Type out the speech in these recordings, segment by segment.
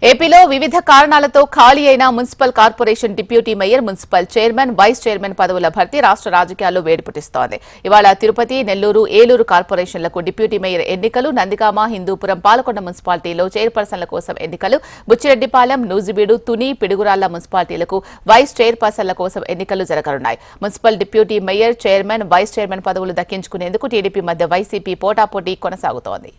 ఏపీలో వివిధ కారణాలతో ఖాళీ అయిన municipal corporation deputy mayor, municipal chairman, vice chairman పదవుల భర్తీ రాష్ట్ర రాజకీయాల్లో వేడిపుట్టిస్తోంది. ఇవాళ తిరుపతి, నెల్లూరు, ఏలూరు కార్పొరేషన్లకు డిప్యూటీ మేయర్ ఎన్నికలు, నందిగామ, హిందూపురం, పాలకొండ మున్సిపాలిటీలో చైర్పర్సన్ల కోసం ఎన్నికలు, బుచ్చిరెడ్డిపాలెం, నూజివీడు, తుని, పిడుగురాళ్ల మున్సిపాలిటీలకు వైస్ చైర్పర్సన్ల కోసం ఎన్నికలు జరగనున్నాయి. Municipal deputy mayor, chairman, vice chairman పదవులు దక్కించుకునేందుకు టీడీపీ మధ్య వైసీపీ పోటాపోటీ కొనసాగుతోంది.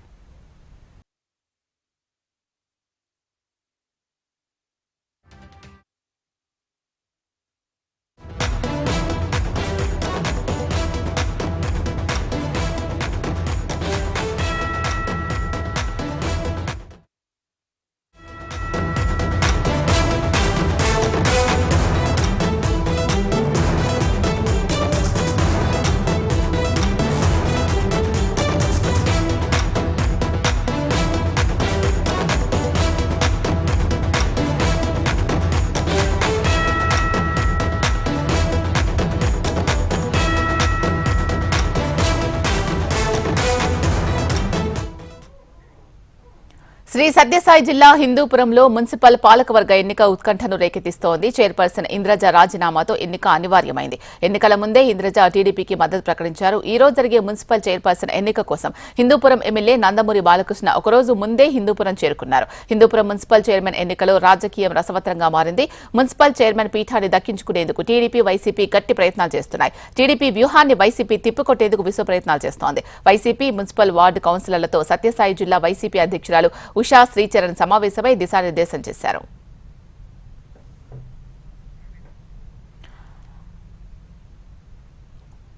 శ్రీ సత్యసాయి జిల్లా హిందూపురంలో మున్సిపల్ పాలకవర్గ ఎన్నిక ఉత్కంఠను రేకెత్తిస్తోంది. చైర్పర్సన్ ఇంద్రజ రాజీనామాతో ఎన్నిక అనివార్యమైంది. ఎన్నికల ముందే ఇంద్రజ టీడీపీకి మద్దతు ప్రకటించారు. ఈ రోజు జరిగే మున్సిపల్ చైర్పర్సన్ ఎన్నిక కోసం హిందూపురం ఎమ్మెల్యే నందమూరి బాలకృష్ణ ఒకరోజు ముందే హిందూపురం చేరుకున్నారు. హిందూపురం మున్సిపల్ చైర్మన్ ఎన్నికలో రాజకీయం రసవత్రంగా మారింది. మున్సిపల్ చైర్మన్ పీఠాన్ని దక్కించుకునేందుకు టీడీపీ, వైసీపీ గట్టి ప్రయత్నాలు చేస్తున్నాయి. టీడీపీ వ్యూహాన్ని వైసీపీ తిప్పికొట్టేందుకు విశ్వ ప్రయత్నాలు చేస్తోంది. వైసీపీ మున్సిపల్ వార్డు కౌన్సిలర్లతో సత్యసాయి జిల్లా వైసీపీ అధ్యక్షురాలు ఉషా శ్రీచరణ్ సమావేశమై దిశానిర్దేశం చేశారు.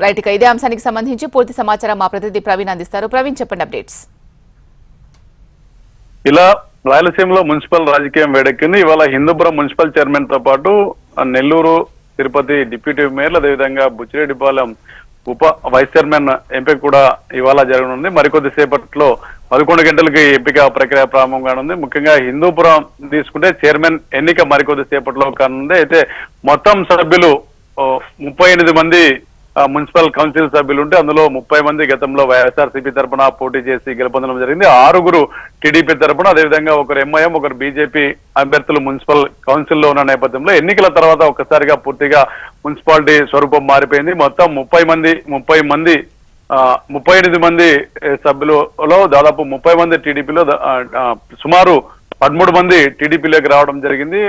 రైట్, ఇక ఇదే అంశానికి సంబంధించి పూర్తి సమాచారం మా ప్రతినిధి ప్రవీణ్ అందిస్తారు. ప్రవీణ్, చెప్పండి అప్డేట్స్. ఇలా రాయలసీమలో మున్సిపల్ రాజకీయం వేడెక్కింది. ఇవాళ హిందూపురం మున్సిపల్ చైర్మన్ తో పాటు నెల్లూరు, తిరుపతి డిప్యూటీ మేయర్లు, అదేవిధంగా బుచ్చిరెడ్డిపాలెం ఉప వైస్ చైర్మన్ ఎంపిక కూడా ఇవాళ జరగనుంది. మరికొద్ది సేపట్లో 11 గంటలకి ఎంపిక ప్రక్రియ ప్రారంభం కానుంది. ముఖ్యంగా హిందూపురం తీసుకుంటే చైర్మన్ ఎన్నిక మరికొద్ది సేపట్లో కానుంది. అయితే మొత్తం సభ్యులు 38 మంది మున్సిపల్ కౌన్సిల్ సభ్యులు ఉంటే అందులో 30 మంది గతంలో వైఎస్ఆర్సీపీ తరఫున పోటీ చేసి గెలుపొందడం జరిగింది. 6 టీడీపీ తరఫున, అదేవిధంగా ఒకరు ఎంఐఎం, ఒకరు బీజేపీ అభ్యర్థులు మున్సిపల్ కౌన్సిల్లో ఉన్న నేపథ్యంలో ఎన్నికల తర్వాత ఒక్కసారిగా పూర్తిగా మున్సిపాలిటీ స్వరూపం మారిపోయింది. మొత్తం 38 మంది సభ్యులలో దాదాపు 30 మంది టీడీపీలో, సుమారు 13 మంది టీడీపీలోకి రావడం జరిగింది.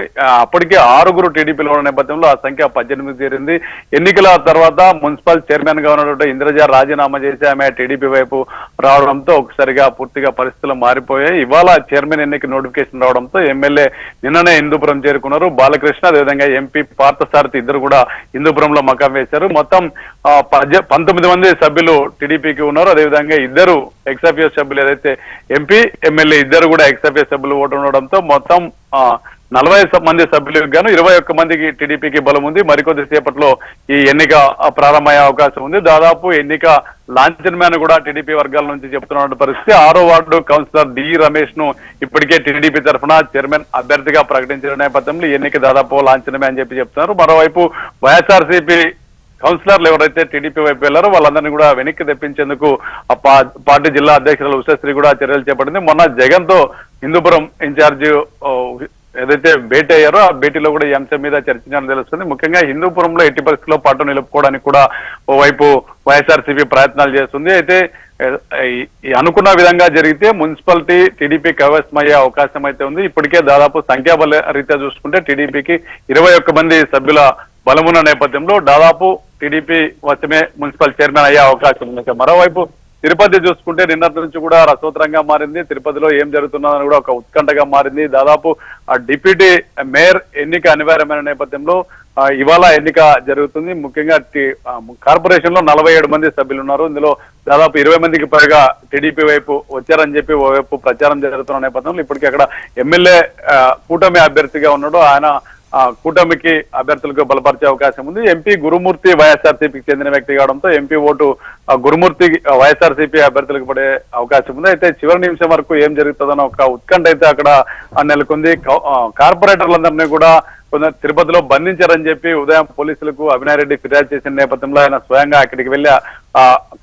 అప్పటికే 6 టీడీపీలో ఉన్న నేపథ్యంలో ఆ సంఖ్య 18 చేరింది. ఎన్నికల తర్వాత మున్సిపల్ చైర్మన్ గా ఉన్నటువంటి ఇంద్రజ రాజీనామా చేసి ఆమె టీడీపీ వైపు రావడంతో ఒకసారిగా పూర్తిగా పరిస్థితులు మారిపోయాయి. ఇవాళ చైర్మన్ ఎన్నిక నోటిఫికేషన్ రావడంతో ఎమ్మెల్యే నిన్ననే హిందూపురం చేరుకున్నారు. బాలకృష్ణ, అదేవిధంగా ఎంపీ పార్థసారథి ఇద్దరు కూడా హిందూపురంలో మకాం వేశారు. మొత్తం 19 మంది సభ్యులు టీడీపీకి ఉన్నారు. అదేవిధంగా 2 ఎక్స్ఎఫ్ఏ సభ్యులు, ఏదైతే ఎంపీ, ఎమ్మెల్యే ఇద్దరు కూడా ఎక్స్ఎఫ్ఏ సభ్యులు ఓటు ఉండడంతో మొత్తం 40 మంది సభ్యులకు గాను 21 మందికి టీడీపీకి బలం ఉంది. మరికొద్ది సేపట్లో ఈ ఎన్నిక ప్రారంభమయ్యే అవకాశం ఉంది. దాదాపు ఎన్నిక లాంఛనమైన కూడా టీడీపీ వర్గాల నుంచి చెప్తున్న పరిస్థితి. 6వ వార్డు కౌన్సిలర్ డి రమేష్ ను ఇప్పటికే టీడీపీ తరఫున చైర్మన్ అభ్యర్థిగా ప్రకటించిన నేపథ్యంలో ఎన్నిక దాదాపు లాంఛనమే అని చెప్తున్నారు. మరోవైపు వైఎస్ఆర్సీపీ కౌన్సిలర్లు ఎవరైతే టీడీపీ వైపు వెళ్లారో వాళ్ళందరినీ కూడా వెనక్కి తెప్పించేందుకు పార్టీ జిల్లా అధ్యక్షురాలు ఉషశ్రీ కూడా చర్యలు చేపట్టింది. మొన్న జగన్ తో హిందూపురం ఇన్ఛార్జి ఏదైతే భేటీ అయ్యారో ఆ భేటీలో కూడా ఈ అంశం మీద చర్చించాలని తెలుస్తుంది. ముఖ్యంగా హిందూపురంలో ఎట్టి పరిస్థితుల్లో పట్టు నిలుపుకోవడానికి కూడా ఓవైపు వైఎస్ఆర్సీపీ ప్రయత్నాలు చేస్తుంది. అయితే అనుకున్న విధంగా జరిగితే మున్సిపాలిటీ టీడీపీ కైవసమయ్యే అవకాశం అయితే ఉంది. ఇప్పటికే దాదాపు సంఖ్యాబల రీత్యా చూసుకుంటే టీడీపీకి 21 మంది సభ్యుల బలమున్న నేపథ్యంలో దాదాపు టీడీపీ వశమే మున్సిపల్ చైర్మన్ అయ్యే అవకాశం ఉంది. మరోవైపు తిరుపతి చూసుకుంటే నిన్నటి నుంచి కూడా రసవత్రంగా మారింది. తిరుపతిలో ఏం జరుగుతున్నదని కూడా ఒక ఉత్కంఠగా మారింది. దాదాపు డిప్యూటీ మేయర్ ఎన్నిక అనివార్యమైన నేపథ్యంలో ఇవాళ ఎన్నిక జరుగుతుంది. ముఖ్యంగా కార్పొరేషన్ లో 47 మంది సభ్యులు ఉన్నారు. ఇందులో దాదాపు 20 మందికి పైగా టీడీపీ వైపు వచ్చారని చెప్పి ఓవైపు ప్రచారం జరుగుతున్న నేపథ్యంలో ఇప్పటికీ అక్కడ ఎమ్మెల్యే కూటమి అభ్యర్థిగా ఉన్నాడు. ఆయన కూటమికి అభ్యర్థులకు బలపరిచే అవకాశం ఉంది. ఎంపీ గురుమూర్తి వైఎస్ఆర్సీపీకి చెందిన వ్యక్తి కావడంతో ఎంపీ ఓటు గురుమూర్తి వైఎస్ఆర్సీపీ అభ్యర్థులకు పడే అవకాశం ఉంది. అయితే చివరి నిమిషం వరకు ఏం జరుగుతుందన్న ఒక ఉత్కంఠ అయితే అక్కడ నెలకొంది. కార్పొరేటర్లందరినీ కూడా కొందరు తిరుపతిలో బంధించారని చెప్పి ఉదయం పోలీసులకు అభినయ్ రెడ్డి ఫిర్యాదు చేసిన నేపథ్యంలో ఆయన స్వయంగా అక్కడికి వెళ్లి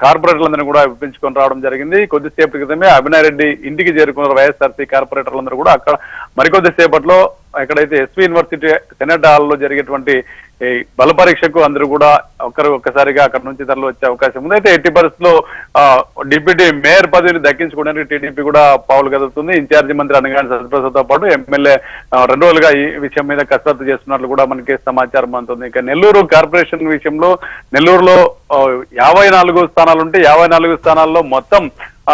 కార్పొరేటర్లందరూ కూడా విప్పించుకొని రావడం జరిగింది. కొద్దిసేపటి క్రితమే అభినయ్ రెడ్డి ఇంటికి చేరుకున్నారు వైఎస్ఆర్సీ కార్పొరేటర్లందరూ కూడా. అక్కడ మరికొద్ది సేపట్లో ఎక్కడైతే ఎస్వి యూనివర్సిటీ సెనెట్ హాల్లో జరిగేటువంటి ఈ బల పరీక్షకు అందరూ కూడా ఒక్కసారిగా అక్కడ నుంచి తరలి వచ్చే అవకాశం ఉంది. అయితే ఎట్టి పరిస్థితుల్లో డిప్యూటీ మేయర్ పదవిని దక్కించుకోవడానికి టీడీపీ కూడా పావులు కదులుతుంది. ఇన్ఛార్జి మంత్రి అనగాని సత్యప్రసాద్ తో పాటు ఎమ్మెల్యే 2 రోజులుగా ఈ విషయం మీద కసరత్తు చేస్తున్నట్లు కూడా మనకి సమాచారం అందుతుంది. ఇక నెల్లూరు కార్పొరేషన్ విషయంలో నెల్లూరులో 54 స్థానాలుంటే 54 స్థానాల్లో మొత్తం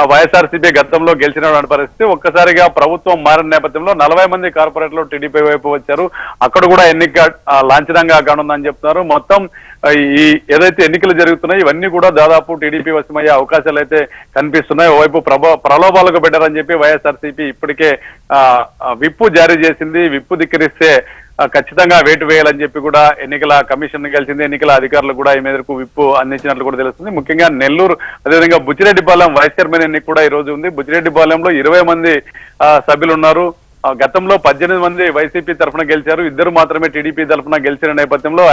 వైఎస్ఆర్సీపీ గతంలో గెలిచినటువంటి పరిస్థితి. ఒక్కసారిగా ప్రభుత్వం మారిన నేపథ్యంలో 40 మంది కార్పొరేటర్లు టీడీపీ వైపు వచ్చారు. అక్కడ కూడా ఎన్నిక లాంఛనంగా కానుందని చెప్తున్నారు. మొత్తం ఈ ఏదైతే ఎన్నికలు జరుగుతున్నాయి ఇవన్నీ కూడా దాదాపు టీడీపీ వశమయ్యే అవకాశాలు అయితే కనిపిస్తున్నాయి. ఓవైపు ప్రలోభాలకు పెట్టారని చెప్పి వైఎస్ఆర్సీపీ ఇప్పటికే విప్పు జారీ చేసింది. విప్పు ధిక్కరిస్తే ఖచ్చితంగా వేటు వేయాలని చెప్పి కూడా ఎన్నికల కమిషన్ కలిసింది. ఎన్నికల అధికారులు కూడా ఈ మేరకు విప్పు అందించినట్లు కూడా తెలుస్తుంది. ముఖ్యంగా నెల్లూరు అదేవిధంగా బుచ్చిరెడ్డిపాలెం వైస్ చైర్మన్ ఎన్నిక కూడా ఈ రోజు ఉంది. బుచ్చిరెడ్డిపాలెంలో 20 మంది సభ్యులు ఉన్నారు. గతంలో 18 మంది వైసీపీ తరఫున గెలిచారు. 2 మాత్రమే టీడీపీ తరఫున గెలిచిన నేపథ్యంలో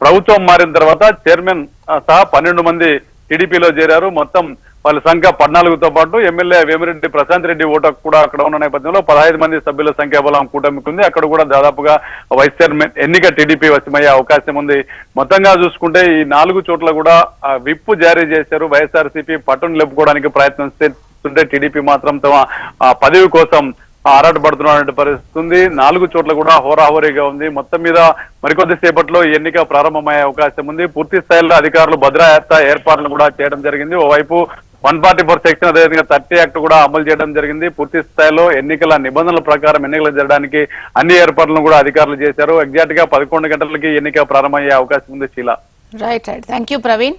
ప్రభుత్వం మారిన తర్వాత చైర్మన్ సహా 12 మంది టీడీపీలో చేరారు. మొత్తం వాళ్ళ సంఖ్య 14తో పాటు ఎమ్మెల్యే వేమిరెడ్డి ప్రశాంత్ రెడ్డి ఓటు కూడా అక్కడ ఉన్న నేపథ్యంలో 15 మంది సభ్యుల సంఖ్యాబలం కూటమికి ఉంది. అక్కడ కూడా దాదాపుగా వైస్ చైర్మన్ ఎన్నిక టీడీపీ వశమయ్యే అవకాశం ఉంది. మొత్తంగా చూసుకుంటే ఈ 4 చోట్ల కూడా విప్పు జారీ చేశారు. వైఎస్ఆర్సీపీ పట్టును నిలుపుకోవడానికి ప్రయత్నిస్తుంటే టీడీపీ మాత్రం తమ పదవి కోసం ఆరాటపడుతున్నటువంటి పరిస్థితి ఉంది. 4 చోట్ల కూడా హోరాహోరీగా ఉంది. మొత్తం మీద మరికొద్ది సేపట్లో ఎన్నిక ప్రారంభమయ్యే అవకాశం ఉంది. పూర్తి స్థాయిలో అధికారులు భద్రతా ఏర్పాట్లు కూడా చేయడం జరిగింది. ఓవైపు 144 సెక్షన్ అదేవిధంగా 30 యాక్ట్ కూడా అమలు చేయడం జరిగింది. పూర్తి స్థాయిలో ఎన్నికల నిబంధనల ప్రకారం ఎన్నికలు జరగడానికి అన్ని ఏర్పాట్లను కూడా అధికారులు చేశారు. ఎగ్జాక్ట్ గా 11 గంటలకి ఎన్నిక ప్రారంభమయ్యే అవకాశం ఉంది. Sheela. Right. Thank you Praveen.